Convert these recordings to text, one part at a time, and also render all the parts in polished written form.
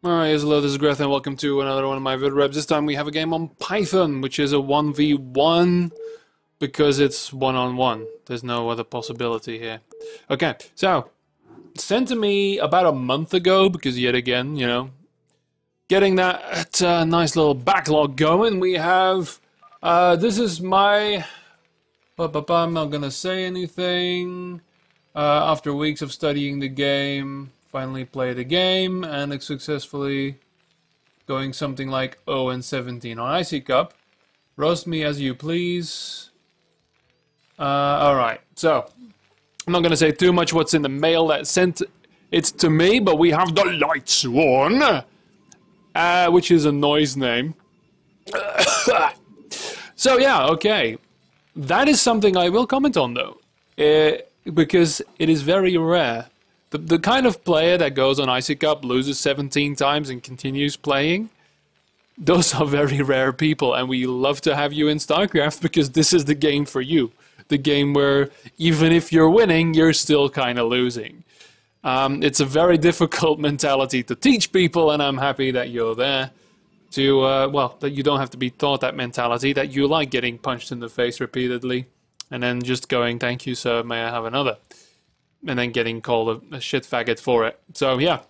Alright, hello, this is Greth and welcome to another one of my Vidreps. This time we have a game on Python, which is a 1v1 because it's one-on-one. There's no other possibility here. Okay, so, sent to me about a month ago because yet again, you know, getting that nice little backlog going. We have, this is my, I'm not gonna say anything. After weeks of studying the game, finally played the game and successfully going something like 0-17 on Icy Cup. Roast me as you please. Alright, so I'm not gonna say too much what's in the mail that sent it to me, but we have the Lights One, which is a noise name. So yeah, okay. That is something I will comment on though, because it is very rare. The kind of player that goes on Icy Cup, loses 17 times and continues playing, those are very rare people, and we love to have you in Starcraft because this is the game for you. The game where even if you're winning, you're still kind of losing. It's a very difficult mentality to teach people, and I'm happy that you're there to, well, that you don't have to be taught that mentality, that you like getting punched in the face repeatedly, and then just going, thank you sir, may I have another? And then getting called a shit faggot for it. So yeah,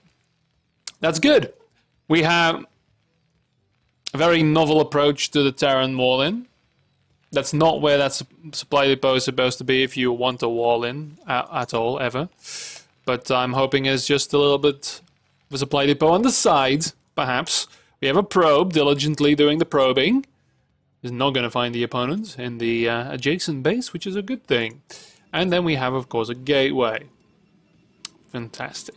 that's good. We have a very novel approach to the Terran wall-in. That's not where that supply depot is supposed to be if you want a wall-in at all, ever. But I'm hoping it's just a little bit of a supply depot on the side, perhaps. We have a probe diligently doing the probing. Is not going to find the opponent in the adjacent base, which is a good thing. And then we have, of course, a gateway. Fantastic.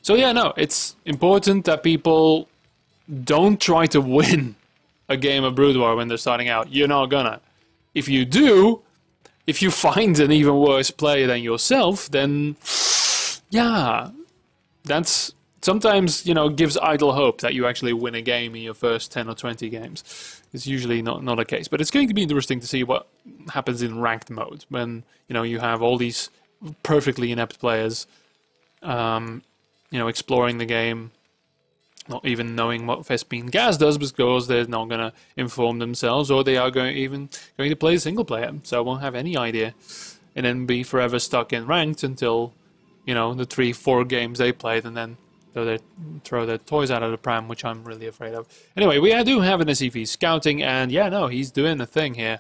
So yeah, no, it's important that people don't try to win a game of Brood War when they're starting out. You're not gonna. If you do, if you find an even worse player than yourself, then yeah, that's sometimes, you know, gives idle hope that you actually win a game in your first 10 or 20 games. It's usually not the case, but it's going to be interesting to see what happens in ranked mode when, you know, you have all these perfectly inept players, you know, exploring the game, not even knowing what Vespene Gas does because they're not going to inform themselves, or they are going to play single player, so won't have any idea, and then be forever stuck in ranked until, you know, the 3-4 games they played, and then throw their toys out of the pram, which I'm really afraid of. Anyway, we do have an SCV scouting, and yeah, no, he's doing a thing here.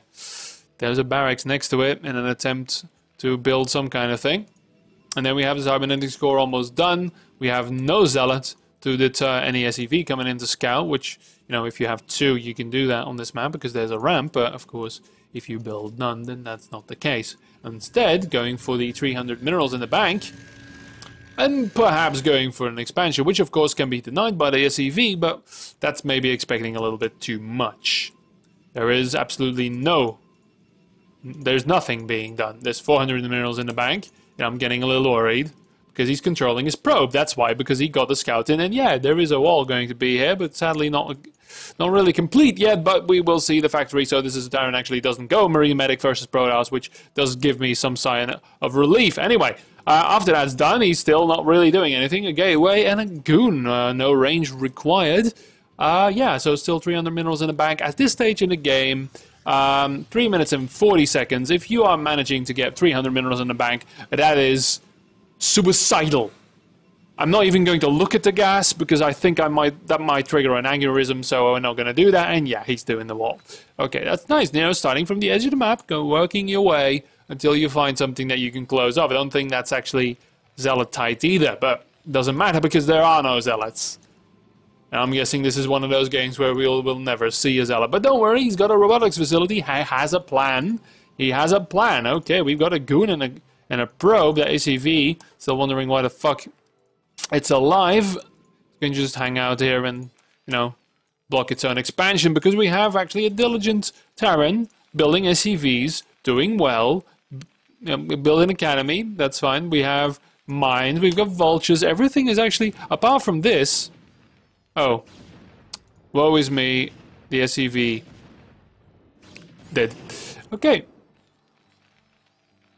There's a barracks next to it in an attempt to build some kind of thing. And then we have the cybernetic score almost done. We have no zealot to deter any SCV coming into scout, which, you know, if you have 2, you can do that on this map because there's a ramp, but of course, if you build none, then that's not the case. Instead, going for the 300 minerals in the bank, and perhaps going for an expansion, which of course can be denied by the SCV, but that's maybe expecting a little bit too much. There is absolutely there's nothing being done. There's 400 minerals in the bank, and I'm getting a little worried, because he's controlling his probe. That's why, because he got the scout in, and yeah, there is a wall going to be here, but sadly not really complete yet, but we will see the factory, so this is Darren actually doesn't go Marine Medic versus Protoss, which does give me some sign of relief. Anyway, after that's done, he's still not really doing anything. A gateway and a goon, no range required. Yeah, so still 300 minerals in the bank. At this stage in the game, 3 minutes and 40 seconds, if you are managing to get 300 minerals in the bank, that is suicidal. I'm not even going to look at the gas because I think that might trigger an aneurysm, so I'm not going to do that. And yeah, he's doing the wall. Okay, that's nice. You know, starting from the edge of the map, working your way until you find something that you can close off. I don't think that's actually zealot tight either, but it doesn't matter because there are no zealots. And I'm guessing this is one of those games where we'll never see a zealot. But don't worry, he's got a robotics facility. He has a plan. He has a plan. Okay, we've got a goon and a probe. The ACV, still wondering why the fuck it's alive. You can just hang out here and, you know, block its own expansion because we have actually a diligent Terran building SCVs, doing well. You know, we build an academy, that's fine. We have mines, we've got vultures. Everything is actually, apart from this. Oh, woe is me. The SCV dead. Okay.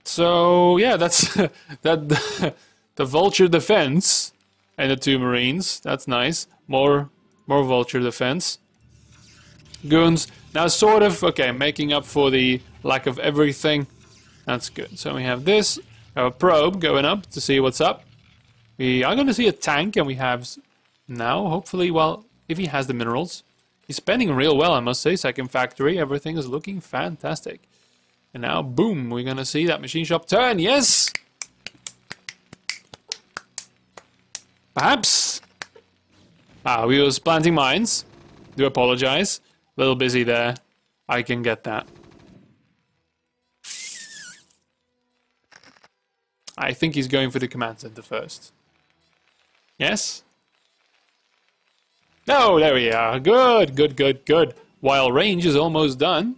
So yeah, that's that. The vulture defense And the 2 Marines. That's nice. More vulture defense. Goons. Now sort of, okay, making up for the lack of everything. That's good. So we have this. We have a probe going up to see what's up. We are going to see a tank, and we have now, hopefully, well, if he has the minerals. He's spending real well, I must say. Second factory, everything is looking fantastic. And now, boom, we're going to see that machine shop turn. Yes! Perhaps. We was planting mines. Do apologize. A little busy there. I can get that. I think he's going for the command center first. Yes? No, there we are. Good, good, good, good. While range is almost done.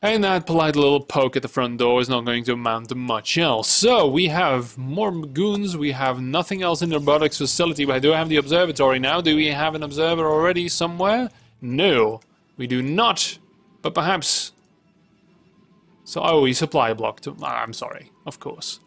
And that polite little poke at the front door is not going to amount to much else. So, we have more goons, we have nothing else in the robotics facility, but I do have the observatory now. Do we have an observer already somewhere? No, we do not. But perhaps... So, oh, we supply block to... I'm sorry, of course.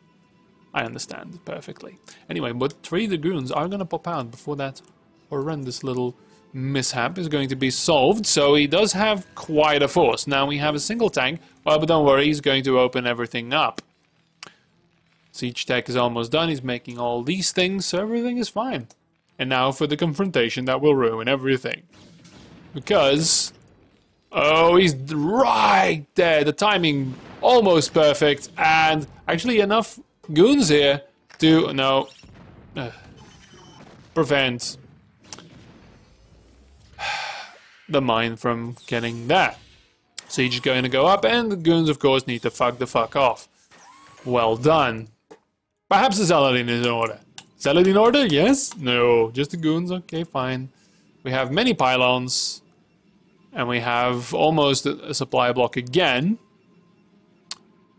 I understand perfectly. Anyway, but 3 Dragoons are going to pop out before that horrendous little mishap is going to be solved. So he does have quite a force. Now we have a single tank. Well, but don't worry, he's going to open everything up. Siege tech is almost done. He's making all these things, so everything is fine. And now for the confrontation that will ruin everything. Because... oh, he's right there. The timing almost perfect. And actually enough goons here to... no. Prevent the mine from getting that. Siege is going to go up, and the goons, of course, need to fuck the fuck off. Well done. Perhaps the Saladin is in order. Saladin in order? Yes? No. Just the goons? Okay, fine. We have many pylons. And we have almost a supply block again.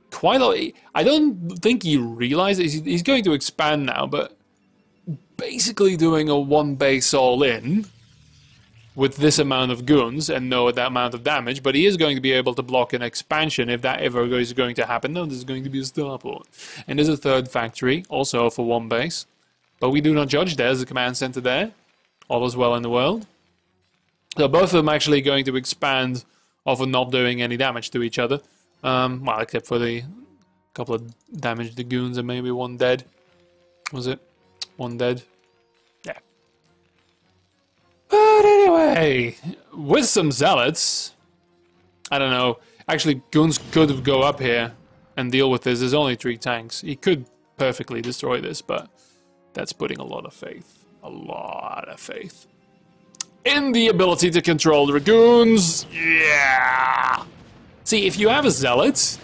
Quite a... I don't think he realizes... he's going to expand now, but... basically doing a 1 base all-in... with this amount of goons and no that amount of damage, but he is going to be able to block an expansion if that ever is going to happen. No, this is going to be a starport. And there's a 3rd factory, also for 1 base. But we do not judge. There's a command center there. All is well in the world. So both of them actually going to expand off of not doing any damage to each other. Well, except for the couple of damaged goons and maybe 1 dead. Was it? 1 dead. Yeah. But anyway, with some zealots, I don't know. Actually, goons could go up here and deal with this. There's only 3 tanks. He could perfectly destroy this, but that's putting a lot of faith. A lot of faith. In the ability to control the dragoons. Yeah! See, if you have a zealot,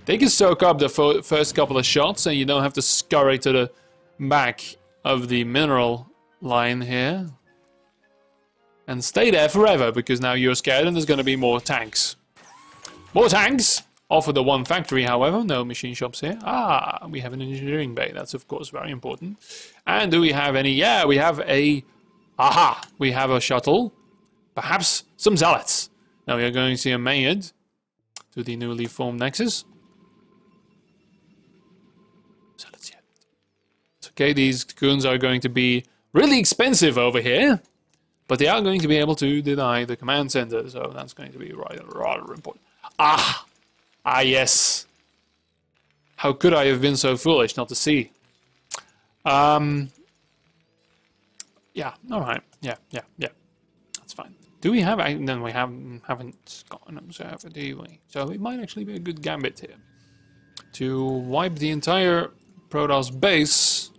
they can soak up the first couple of shots and you don't have to scurry to the back of the mineral line here. And stay there forever, because now you're scared and there's going to be more tanks. More tanks! Off of the 1 factory, however. No machine shops here. Ah, we have an engineering bay. That's, of course, very important. And do we have any... yeah, we have a... aha! We have a shuttle. Perhaps some zealots. Now we are going to see a Mayad to the newly formed Nexus. Zealots yet. It's okay, these goons are going to be really expensive over here. But they are going to be able to deny the command center, so that's going to be rather important. Ah! Ah, yes. How could I have been so foolish not to see? Yeah, alright. Yeah. That's fine. Do we have... then we haven't got an observer, do we? So it might actually be a good gambit here. To wipe the entire Protoss base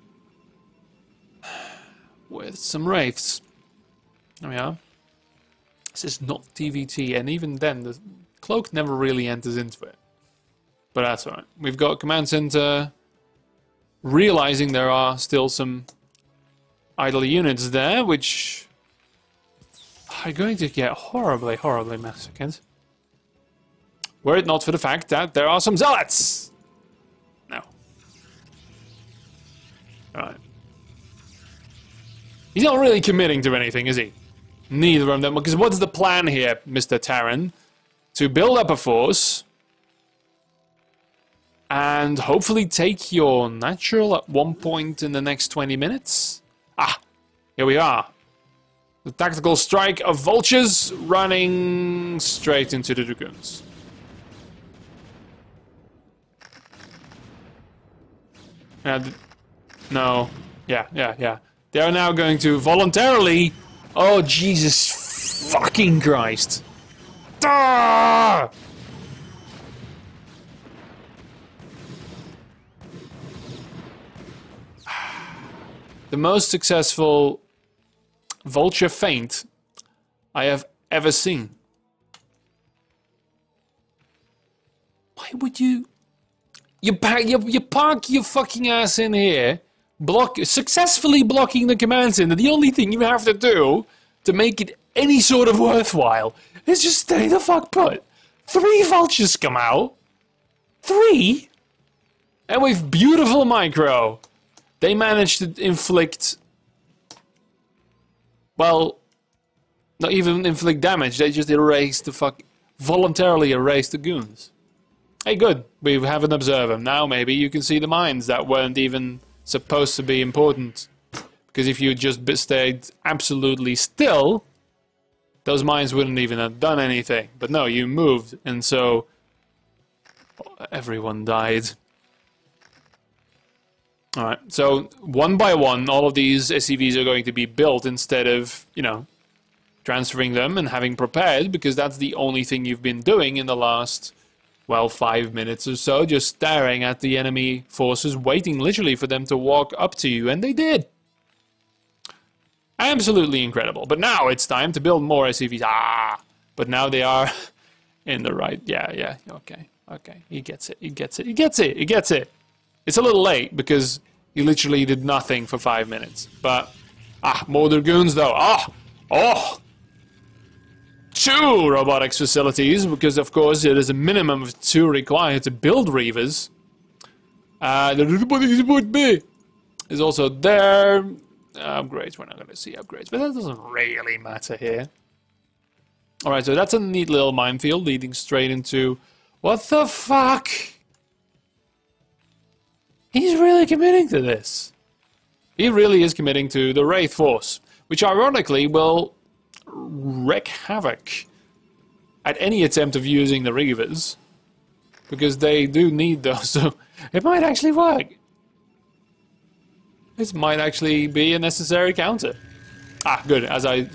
with some Wraiths. There we are. This is not TVT, and even then, the cloak never really enters into it. But that's alright. We've got command center realizing there are still some idle units there, which are going to get horribly, horribly massacred. Were it not for the fact that there are some zealots! No. Alright. He's not really committing to anything, is he? Neither of them, because what's the plan here, Mr. Terran? To build up a force and hopefully take your natural at one point in the next 20 minutes. Ah, here we are. The tactical strike of vultures running straight into the dragoons. No. Yeah. They are now going to voluntarily... Oh, Jesus fucking Christ. Ah! The most successful vulture feint I have ever seen. Why would you... You park your fucking ass in here, successfully blocking the command center. The only thing you have to do to make it any sort of worthwhile is just stay the fuck put. 3 vultures come out. 3? And with beautiful micro, they managed to inflict... Well, not even inflict damage, they just voluntarily erase the goons. Hey, good. We have an observer. Now maybe you can see the mines that weren't even supposed to be important. Because if you just stayed absolutely still, those mines wouldn't even have done anything. But no, you moved, and so everyone died. Alright, so one by one, all of these SCVs are going to be built instead of, you know, transferring them and having prepared, because that's the only thing you've been doing in the last... well, 5 minutes or so, just staring at the enemy forces, waiting literally for them to walk up to you, and they did. Absolutely incredible. But now it's time to build more SCVs. But now they are in the right... Yeah, okay. He gets it. It's a little late, because he literally did nothing for 5 minutes. But, more dragoons, though. Oh! 2 robotics facilities, because of course it is a minimum of 2 required to build Reavers. The robotics would be is also there. Upgrades, we're not going to see upgrades, but that doesn't really matter here. Alright, so that's a neat little minefield leading straight into... What the fuck? He's really committing to this. He really is committing to the Wraith Force, which ironically will... wreak havoc at any attempt of using the Reavers, because they do need those, so it might actually work. This might actually be a necessary counter. Good.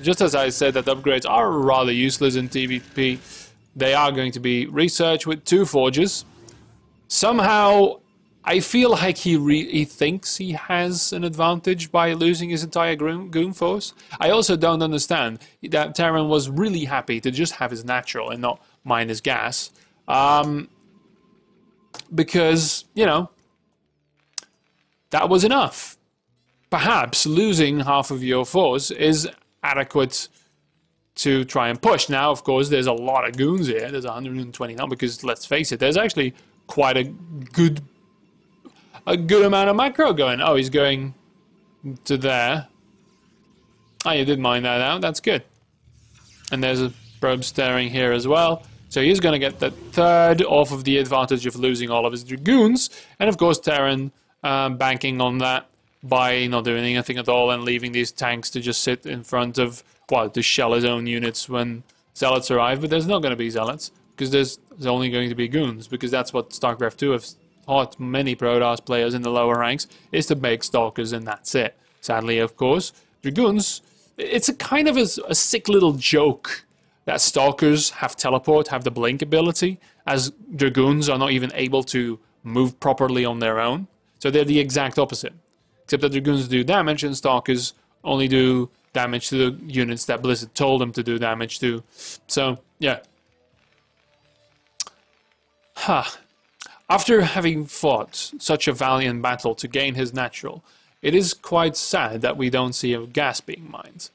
Just as I said that upgrades are rather useless in TVP, they are going to be researched with 2 forges. Somehow, I feel like he thinks he has an advantage by losing his entire goon force. I also don't understand that Terran was really happy to just have his natural and not mine his gas. Because, you know, that was enough. Perhaps losing half of your force is adequate to try and push. Now, of course, there's a lot of goons here. There's 120 now, because let's face it, there's actually quite a good amount of macro going. Oh, he's going to there. Oh, you did mine that out. That's good. And there's a probe staring here as well. So he's going to get that 3rd off of the advantage of losing all of his dragoons. And of course, Terran banking on that by not doing anything at all and leaving these tanks to just sit in front of, well, to shell his own units when zealots arrive. But there's not going to be zealots, because there's only going to be goons, because that's what StarCraft 2 has taught many Protoss players in the lower ranks, is to make stalkers, and that's it. Sadly, of course, dragoons, it's a kind of a sick little joke that stalkers have teleport, have the blink ability, as dragoons are not even able to move properly on their own. So they're the exact opposite. Except that dragoons do damage and stalkers only do damage to the units that Blizzard told them to do damage to. So, yeah. After having fought such a valiant battle to gain his natural, it is quite sad that we don't see a gas being mined.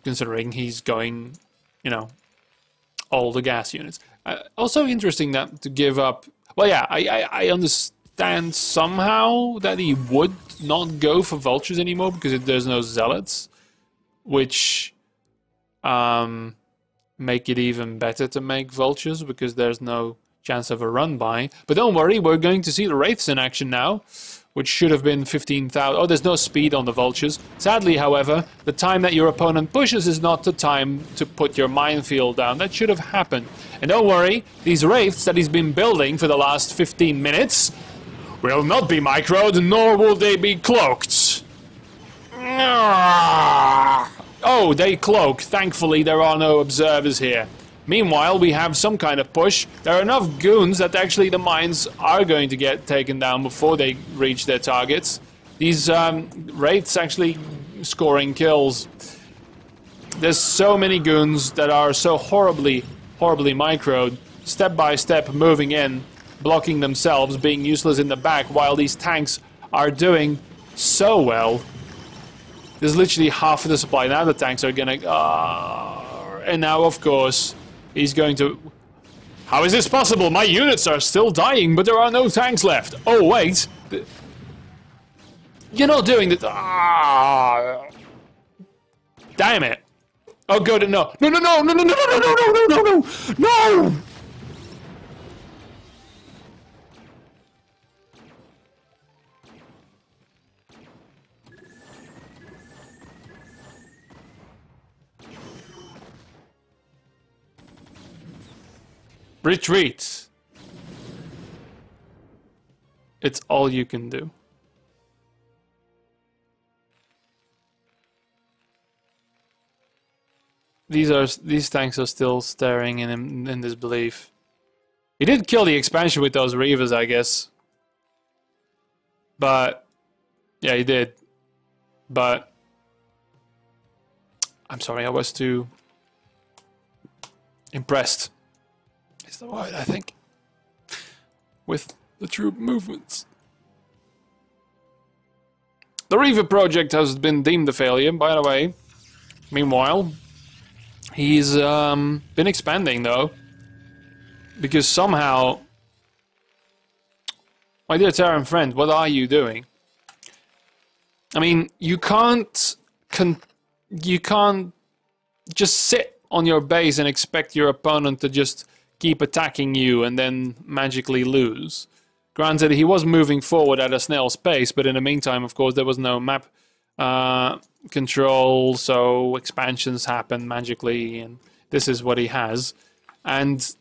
Considering he's going, you know, all the gas units. Also interesting that to give up... Well, yeah, I understand somehow that he would not go for vultures anymore because there's no zealots, which make it even better to make vultures because there's no chance of a run by. But don't worry, we're going to see the Wraiths in action now, which should have been 15,000. Oh, there's no speed on the Vultures. Sadly, however, the time that your opponent pushes is not the time to put your minefield down. That should have happened. And don't worry, these Wraiths that he's been building for the last 15 minutes will not be microed, nor will they be cloaked. Oh, they cloak. Thankfully, there are no observers here. Meanwhile, we have some kind of push. There are enough goons that actually the mines are going to get taken down before they reach their targets. These Wraiths actually scoring kills. There's so many goons that are so horribly microed, step by step moving in, blocking themselves, being useless in the back, while these tanks are doing so well. There's literally half of the supply. Now the tanks are gonna... and now, of course... He's going to... How is this possible? My units are still dying, but there are no tanks left. Oh, wait. You're not doing this. Damn it. Oh, good. No. No, no, no, no, no, no, no, no, no, no, no, no, no! Retreat. It's all you can do. These tanks are still staring in disbelief. He did kill the expansion with those Reavers, I guess. But yeah, he did. But I'm sorry, I was too impressed. Is the word, I think, with the troop movements. The Reaver project has been deemed a failure, by the way. Meanwhile, he's been expanding, though, because somehow, my dear Terran friend, what are you doing? I mean, you can't just sit on your base and expect your opponent to just keep attacking you and then magically lose. Granted, he was moving forward at a snail's pace, but in the meantime, of course, there was no map control, so expansions happen magically, and this is what he has. And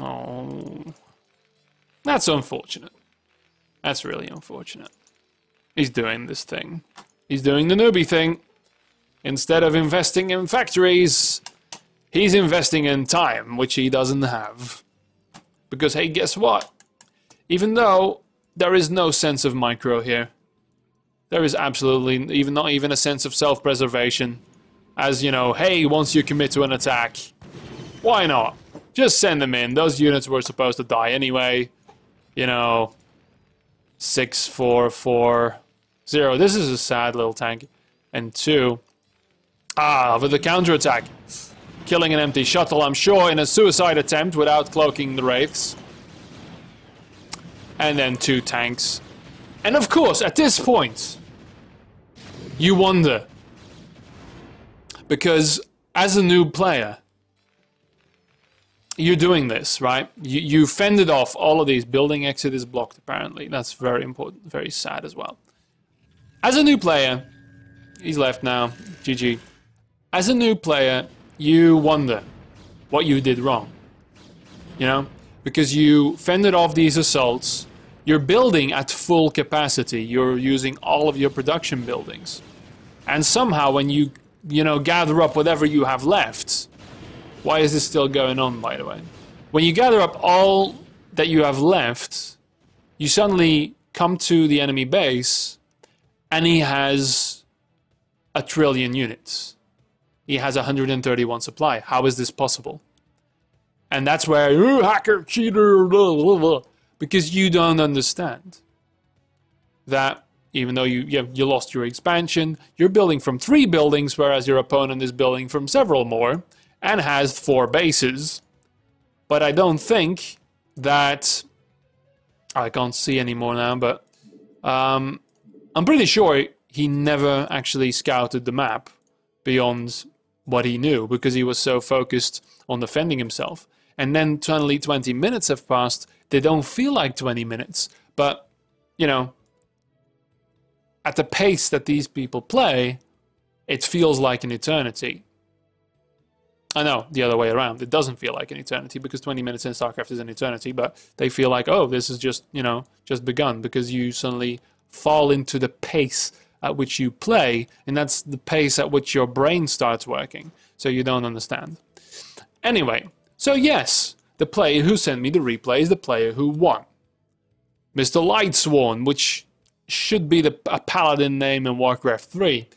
oh, that's unfortunate. That's really unfortunate. He's doing this thing. He's doing the newbie thing. Instead of investing in factories, he's investing in time, which he doesn't have. Because, hey, guess what? Even though there is no sense of micro here, there is absolutely not even a sense of self-preservation. As, you know, hey, once you commit to an attack, why not? Just send them in. Those units were supposed to die anyway. You know, 6, 4, 4, 0. This is a sad little tank. And 2. For the counterattack. Killing an empty shuttle, I'm sure, in a suicide attempt without cloaking the Wraiths. And then 2 tanks. And of course, at this point, you wonder. Because as a new player, you're doing this, right? You fended off all of these. Building exit is blocked, apparently. That's very important, very sad as well. As a new player, he's left now, GG. As a new player, you wonder what you did wrong, you know? Because you fended off these assaults, you're building at full capacity, you're using all of your production buildings. And somehow when you know, gather up whatever you have left, why is this still going on, by the way? When you gather up all that you have left, you suddenly come to the enemy base, and he has 1 trillion units. He has 131 supply. How is this possible? And that's where, hacker, cheater, blah, blah, blah, because you don't understand that even though you lost your expansion, you're building from 3 buildings, whereas your opponent is building from several more and has 4 bases. But I don't think that... I can't see anymore now, but I'm pretty sure he never actually scouted the map beyond what he knew, because he was so focused on defending himself. and then suddenly 20 minutes have passed, they don't feel like 20 minutes. But, you know, at the pace that these people play, it feels like an eternity. I know, the other way around. It doesn't feel like an eternity because 20 minutes in StarCraft is an eternity, but they feel like, oh, this is just, you know, just begun because you suddenly fall into the pace at which you play, and that's the pace at which your brain starts working, so you don't understand. Anyway, so yes, the player who sent me the replay is the player who won. Mr. Lightsworn, which should be a paladin name in Warcraft 3.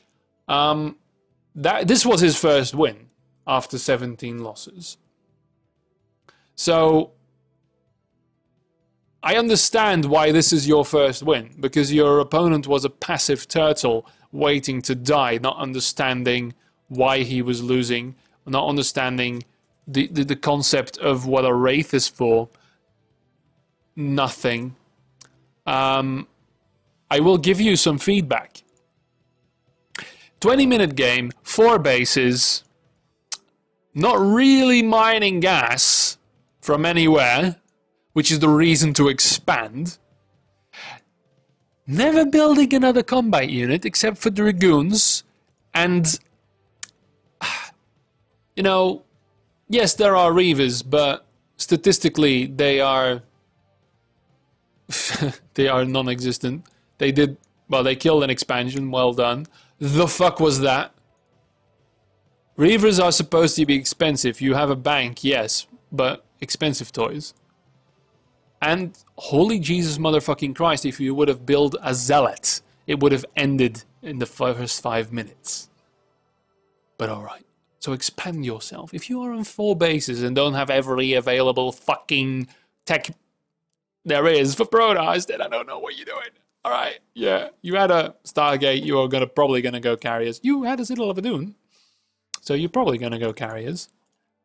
This was his first win after 17 losses. So I understand why this is your first win, because your opponent was a passive turtle waiting to die, not understanding why he was losing, not understanding the concept of what a wraith is for. Nothing. I will give you some feedback. 20-minute game, 4 bases, not really mining gas from anywhere, which is the reason to expand. Never building another combat unit except for Dragoons. And, you know, yes, there are Reavers, but statistically they are they are non-existent. They killed an expansion, well done. The fuck was that? Reavers are supposed to be expensive. You have a bank, yes, but expensive toys. And holy Jesus motherfucking Christ, if you would have built a zealot, it would have ended in the first 5 minutes. But alright, so expand yourself. If you are on 4 bases and don't have every available fucking tech there is for Protoss, then I don't know what you're doing. Alright, yeah, you had a Stargate, you are probably gonna go carriers. You had a Citadel of Adun, so you're probably gonna go carriers.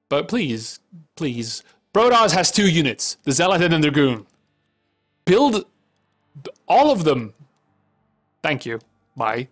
But please, please, Protoss has 2 units, the Zealot and the Dragoon. Build all of them. Thank you. Bye.